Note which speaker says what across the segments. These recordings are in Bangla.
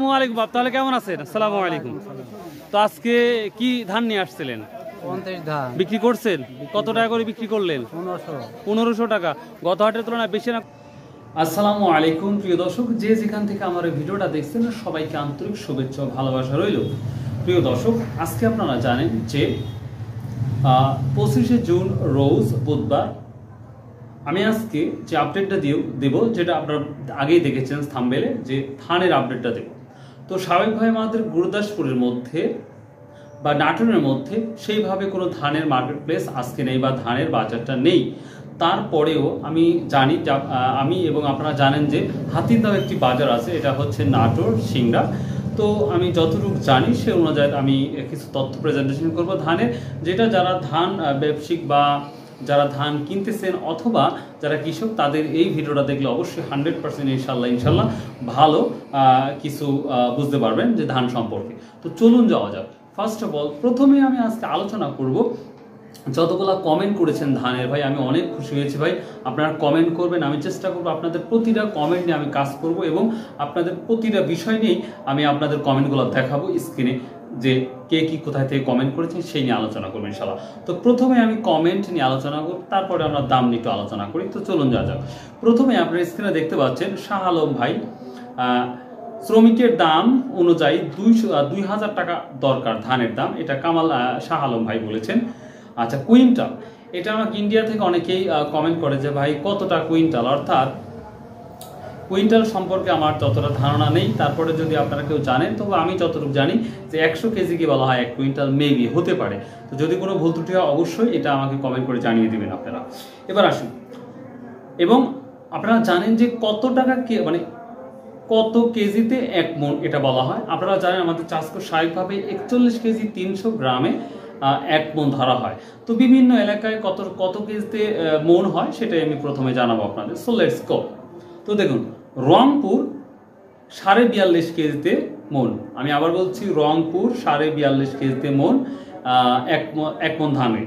Speaker 1: আসসালামু আলাইকুম বাপ, তাহলে কেমন আছেন? আসসালামু আলাইকুম। তো আজকে কি ধান নিয়ে আসছিলেন?
Speaker 2: 50 ধান
Speaker 1: বিক্রি করছেন? কত টাকা করে বিক্রি করলেন? 1500 টাকা। গত হাটের তুলনায় বেশি না? আসসালামু আলাইকুম প্রিয় দর্শক, যে যেখান থেকে আমার এই ভিডিওটা দেখছেন সবাইকে আন্তরিক শুভেচ্ছা ও ভালোবাসা রইল। প্রিয় দর্শক, আজকে আপনারা জানেন যে 25শে জুন রোজ বুধবার আমি আজকে যে আপডেটটা দেব, যেটা আপনারা আগেই দেখেছেন থাম্বনেলে, যে ধানের আপডেটটা দেব। তো স্বাভাবিকভাবে আমাদের গুরুদাসপুরের মধ্যে বা নাটোরের মধ্যে সেইভাবে কোনো ধানের মার্কেট প্লেস আজকে নেই বা ধানের বাজারটা নেই। তারপরেও আমি জানি, আমি এবং আপনারা জানেন যে হাতিদাও একটি বাজার আছে, এটা হচ্ছে নাটোর সিংড়া। তো আমি যতটুকু জানি সে অনুযায়ী আমি কিছু তথ্য প্রেজেন্টেশন করব ধানের, যেটা যারা ধান ব্যবসায়িক বা যারা ধান কিনতেছেন অথবা যারা কৃষক, তাদের এই ভিডিওটা দেখলে অবশ্যই 100% ইনশাল্লাহ ভালো কিছু বুঝতে পারবেন যে ধান সম্পর্কে। তো চলুন যাওয়া যাক। ফার্স্ট অফ অল, প্রথমে আমি আজকে আলোচনা করব যতগুলা কমেন্ট করেছেন ধানের, ভাই আমি অনেক খুশি হয়েছি। ভাই আপনারা কমেন্ট করবেন, আমি চেষ্টা করব আপনাদের প্রতিটা কমেন্ট নিয়ে আমি কাজ করব এবং আপনাদের প্রতিটা বিষয় নিয়েই আমি আপনাদের কমেন্টগুলো দেখাবো স্ক্রিনে, যে কে কি কোথায় থেকে কমেন্ট করেছেন সেই নিয়ে আলোচনা করবো ইনশাল্লাহ। তো প্রথমে আমি কমেন্ট নিয়ে আলোচনা করব, তারপরে আমরা দাম নিয়ে একটু আলোচনা করি। তো চলুন যাওয়া যাক। প্রথমে আপনার স্ক্রিনে দেখতে পাচ্ছেন শাহ আলম ভাই, শ্রমিকের দাম অনুযায়ী 2000 টাকা দরকার ধানের দাম, এটা কামাল শাহ আলম ভাই বলেছেন। আচ্ছা, কুইন্টাল, এটা আমাকে ইন্ডিয়া থেকে অনেকেই কমেন্ট করে যে ভাই কতটা কুইন্টাল, অর্থাৎ কুইন্টাল সম্পর্কে আমার ততটা ধারণা নেই। তারপরে যদি আপনারা কেউ জানেন, তবে আমি যতটুকু জানি যে 100 কেজিকে বলা হয় 1 কুইন্টাল, মেবি হতে পারে। তো যদি কোনো ভুল ত্রুটি হয় অবশ্যই এটা আমাকে কমেন্ট করে জানিয়ে দিবেন আপনারা। এবার আসুন, এবং আপনারা জানেন যে কত টাকা মানে কত কেজিতে 1 মণ এটা বলা হয়। আপনারা জানেন আমাদের চাষকর স্বাভাবিকভাবে 41 কেজি 300 গ্রামে 1 মণ ধরা হয়। তো বিভিন্ন এলাকায় কত কেজিতে মণ হয় সেটাই আমি প্রথমে জানাবো আপনাদের। So let's go. তো দেখুন, রংপুর 42.5 কেজিতে মণ। আমি আবার বলছি, রংপুর 42.5 কেজিতে মণ, 1 মণ ধানে।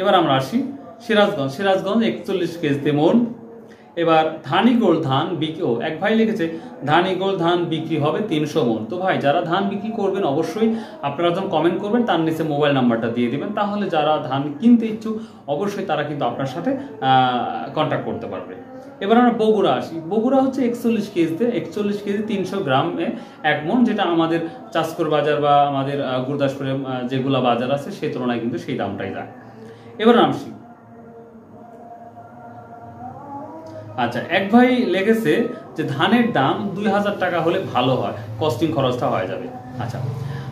Speaker 1: এবার আমরা আসি সিরাজগঞ্জ 41 কেজিতে মণ। এবার ধানিগোল্ড ধান বিক্রি, এক ভাই লিখেছে ধানিগোল্ড ধান বিক্রি হবে 300 মণ। তো ভাই যারা ধান বিক্রি করবেন অবশ্যই আপনারা যখন কমেন্ট করবেন তার নিচে মোবাইল নাম্বারটা দিয়ে দিবেন, তাহলে যারা ধান কিনতে ইচ্ছুক অবশ্যই তারা কিন্তু আপনার সাথে কন্ট্যাক্ট করতে পারবে। এবার আমরা বগুড়া আসি। বগুড়া হচ্ছে 41 কেজিতে 41 কেজি 300 গ্রামে 1 মণ, যেটা আমাদের চাষকর বাজার বা আমাদের গুরুদাসপুরে যেগুলা বাজার আছে সেই তুলনায় কিন্তু সেই দামটাই যায়। এবার আসি, আচ্ছা, এক ভাই লেগেছে যে ধানের দাম 2000 টাকা হলে ভালো হয়, কস্টিং খরচটা হয়ে যাবে। আচ্ছা,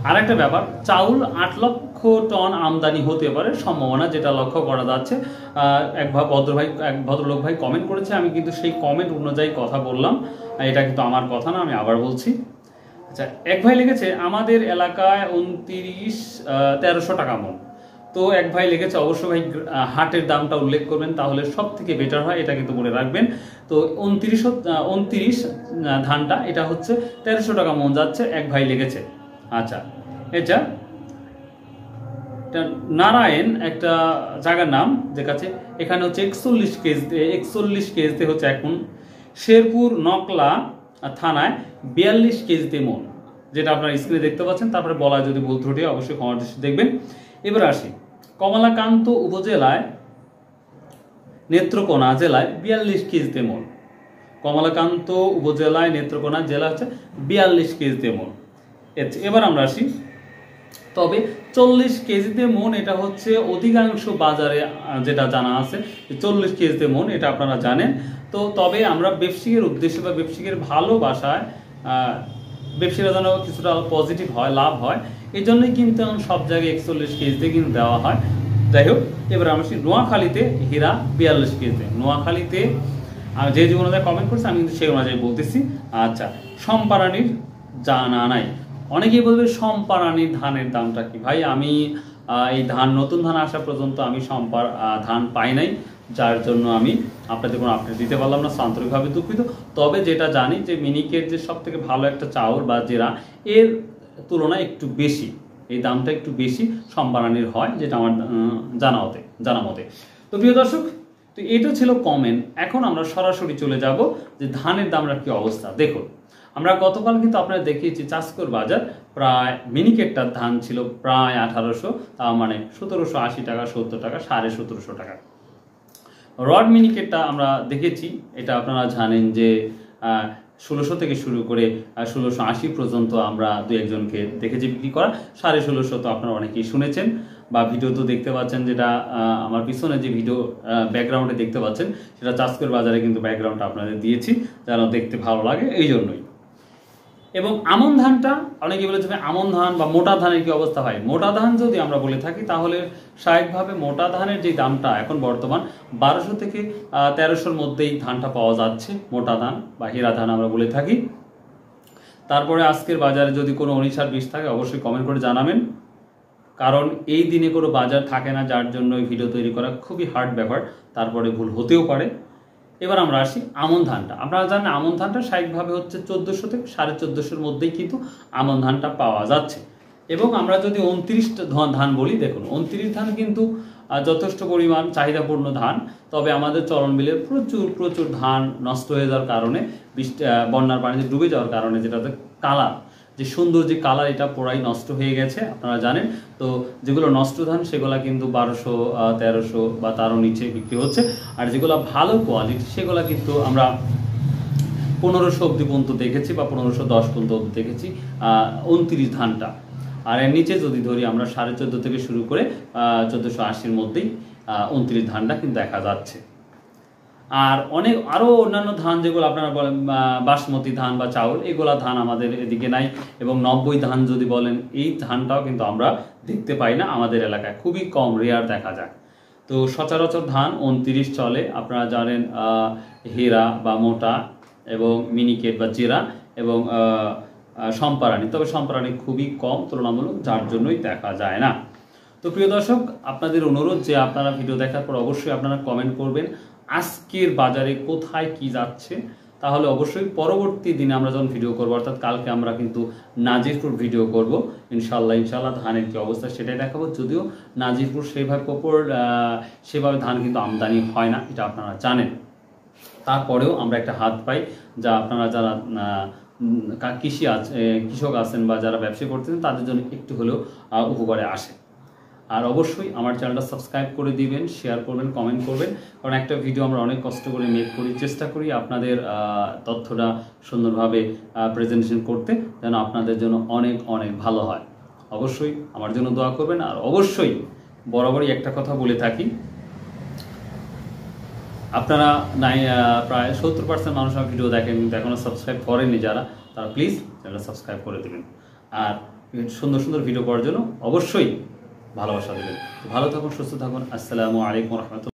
Speaker 1: আর একটা ব্যাপার, চাউল 8 লক্ষ টন আমদানি হতে পারে সম্ভাবনা, যেটা লক্ষ্য করা যাচ্ছে। এক ভদ্রলোক ভাই কমেন্ট করেছে, আমি কিন্তু সেই কমেন্ট অনুযায়ী কথা বললাম, এটা কিন্তু আমার কথা না, আমি আবার বলছি। আচ্ছা, এক ভাই লিখেছে আমাদের এলাকায় 1300 টাকা মণ। তো এক ভাই লিখেছে অবশ্যই ভাই হাটের দামটা উল্লেখ করবেন, তাহলে সব থেকে বেটার হয়, এটা কিন্তু মনে রাখবেন। তো 29 ধানটা এটা হচ্ছে 1300 টাকা মণ যাচ্ছে, এক ভাই লিখেছে। আচ্ছা, এটা নারায়ণ একটা জায়গার নাম দেখাচ্ছে, এখানে হচ্ছে 41 কেজিতে হচ্ছে 1 মণ। শেরপুর নকলা থানায় 42 কেজিতে মণ, যেটা আপনারা স্ক্রিনে দেখতে পাচ্ছেন। তারপরে বলা যদি ভুল ত্রুটি অবশ্যই কমেন্ট দেখবেন। এবার আসি, কমলাকান্ত উপজেলায় নেত্রকোনা জেলায় 42 কেজিতে মণ। কমলাকান্ত উপজেলায় নেত্রকোনা জেলা হচ্ছে 42 কেজিতে মণ। এবার আমরা আসি, তবে 40 কেজিতে মণ এটা হচ্ছে অধিকাংশ বাজারে যেটা জানা আছে 40 কেজিতে মণ, এটা আপনারা জানেন। তো তবে আমরা ব্যবসায়ীর উদ্দেশ্যে বা ব্যবসায়ীর ভালোবাসায়, ব্যবসায়ীরা যেন কিছুটা পজিটিভ হয়, লাভ হয়, এই জন্যই কিন্তু সব জায়গায় 41 কেজিতে কিন্তু দেওয়া হয়। যাই হোক, এবার আমরা নোয়াখালীতে হীরা 42 কেজিতে। নোয়াখালীতে যে অনুযায়ী কমেন্ট করছে আমি কিন্তু সেই অনুযায়ী বলতেছি। আচ্ছা, সম্পারানির জানা নাই। অনেকেই বলবে সম্পারানির ধানের দামটা কি? ভাই আমি এই নতুন ধান আসা পর্যন্ত আমি ধান পাই নাই, যার জন্য আমি আপনাদের কোনো আপডেট দিতে পারলাম না, আন্তরিকভাবে দুঃখিত। তবে যেটা জানি যে মিনিকের যে সব থেকে ভালো একটা চাউল বা জেরা, এর তুলনায় একটু বেশি, এই দামটা একটু বেশি সম্পারানির হয়, যেটা আমার জানা মতে। তো প্রিয় দর্শক, তো এটা ছিল কমেন্ট। এখন আমরা সরাসরি চলে যাব যে ধানের দামটা কি অবস্থা। দেখুন, আমরা গতকাল কিন্তু আপনারা দেখিয়েছি চাষকর বাজার প্রায় মিনিকেটটার ধান ছিল প্রায় 1800, তার মানে 1780 টাকা, 70 টাকা, 1750 টাকা। রড মিনিকেটটা আমরা দেখেছি, এটা আপনারা জানেন যে 1600 থেকে শুরু করে 1680 পর্যন্ত আমরা দু একজনকে দেখেছি বিক্রি করা। 1650 তো আপনারা অনেকেই শুনেছেন বা ভিডিও তো দেখতে পাচ্ছেন, যেটা আমার পিছনে যে ভিডিও ব্যাকগ্রাউন্ডে দেখতে পাচ্ছেন সেটা চাষকর বাজারে কিন্তু ব্যাকগ্রাউন্ডটা আপনাদের দিয়েছি, যেন দেখতে ভালো লাগে এই জন্যই। এবং আমন ধানটা অনেকে বলেছে আমন ধান বা মোটা ধানের কি অবস্থা হয়। মোটা ধান যদি আমরা বলে থাকি তাহলে স্বাভাবিকভাবে মোটা ধানের যে দামটা এখন বর্তমান 1200 থেকে 1300-র মধ্যেই ধানটা পাওয়া যাচ্ছে, মোটা ধান বা হীরা ধান আমরা বলে থাকি। তারপরে আজকের বাজারে যদি কোনো 19-20 থাকে অবশ্যই কমেন্ট করে জানাবেন, কারণ এই দিনে কোনো বাজার থাকে না, যার জন্য এই ভিডিও তৈরি করা খুবই হার্ড ব্যাপার, তারপরে ভুল হতেও পারে। এবার আমরা আসি আমন ধানটা। আপনারা জানেন আমন ধানটা স্বাভাবিকভাবে হচ্ছে 1400 থেকে 1450-র মধ্যেই কিন্তু আমন ধানটা পাওয়া যাচ্ছে। এবং আমরা যদি 29 ধান বলি, দেখুন 29 ধান কিন্তু যথেষ্ট পরিমাণ চাহিদাপূর্ণ ধান, তবে আমাদের চলন বিলের প্রচুর ধান নষ্ট হয়ে যাওয়ার কারণে, বন্যার পানিতে ডুবে যাওয়ার কারণে যেটাতে কালার, যে সুন্দর যে কালার, এটা পুরাই নষ্ট হয়ে গেছে আপনারা জানেন। তো যেগুলো নষ্ট ধান সেগুলো কিন্তু 1200, 1300 বা তারও নিচে বিক্রি হচ্ছে, আর যেগুলো ভালো কোয়ালিটি সেগুলো কিন্তু আমরা 1500 অব্দি পর্যন্ত দেখেছি বা 1510 পর্যন্ত দেখেছি 29 ধানটা। আর এর নিচে যদি ধরি আমরা 1450 থেকে শুরু করে 1480-র মধ্যেই 29 ধানটা কিন্তু দেখা যাচ্ছে। আর আরও অন্যান্য ধান যেগুলো আপনারা বলেন বাসমতি ধান বা চাউল, এগুলা ধান আমাদের এদিকে নাই। এবং 90 ধান যদি বলেন, এই ধানটাও কিন্তু আমরা দেখতে পাই না আমাদের এলাকায়, খুবই কম, রেয়ার দেখা যায়। তো সচরাচর ধান 29 চলে। আপনারা জানেন হীরা বা মোটা এবং মিনিকেট বা জিরা এবং সম্পারানি, তবে সম্পারানি খুবই কম তুলনামূলক, যার জন্যই দেখা যায় না। তো প্রিয় দর্শক, আপনাদের অনুরোধ যে আপনারা ভিডিও দেখার পর অবশ্যই আপনারা কমেন্ট করবেন আজকের বাজারে কোথায় কি যাচ্ছে। তাহলে অবশ্যই পরবর্তী দিনে আমরা যখন ভিডিও করবো, অর্থাৎ কালকে আমরা কিন্তু নাজিরপুর ভিডিও করব ইনশাল্লাহ ধানের কি অবস্থা সেটাই দেখাবো। যদিও নাজিরপুর সেভাবে ধান কিন্তু আমদানি হয় না, এটা আপনারা জানেন। তারপরেও আমরা একটা হাত পাই, যা আপনারা যারা কৃষক আছেন বা যারা ব্যবসা করতেছেন তাদের জন্য একটু হলেও উপকারে আসে। আর অবশ্যই আমার চ্যানেলটা সাবস্ক্রাইব করে দিবেন, শেয়ার করবেন, কমেন্ট করবেন, কারণ একটা ভিডিও আমরা অনেক কষ্ট করে মেক করি, চেষ্টা করি আপনাদের তথ্যটা সুন্দরভাবে প্রেজেন্টেশন করতে, যেন আপনাদের জন্য অনেক ভালো হয়। অবশ্যই আমার জন্য দোয়া করবেন। আর অবশ্যই বরাবরই একটা কথা বলে থাকি, আপনারা প্রায় 70% মানুষ আমার ভিডিও দেখেন কিন্তু এখনও সাবস্ক্রাইব করেননি যারা, তারা প্লিজ চ্যানেলটা সাবস্ক্রাইব করে দেবেন। আর সুন্দর ভিডিও পাওয়ার জন্য অবশ্যই ভালোবাসা দেবেন। ভালো থাকুন, সুস্থ থাকুন। আসসালামু আলাইকুম রহমতুল্লাহ।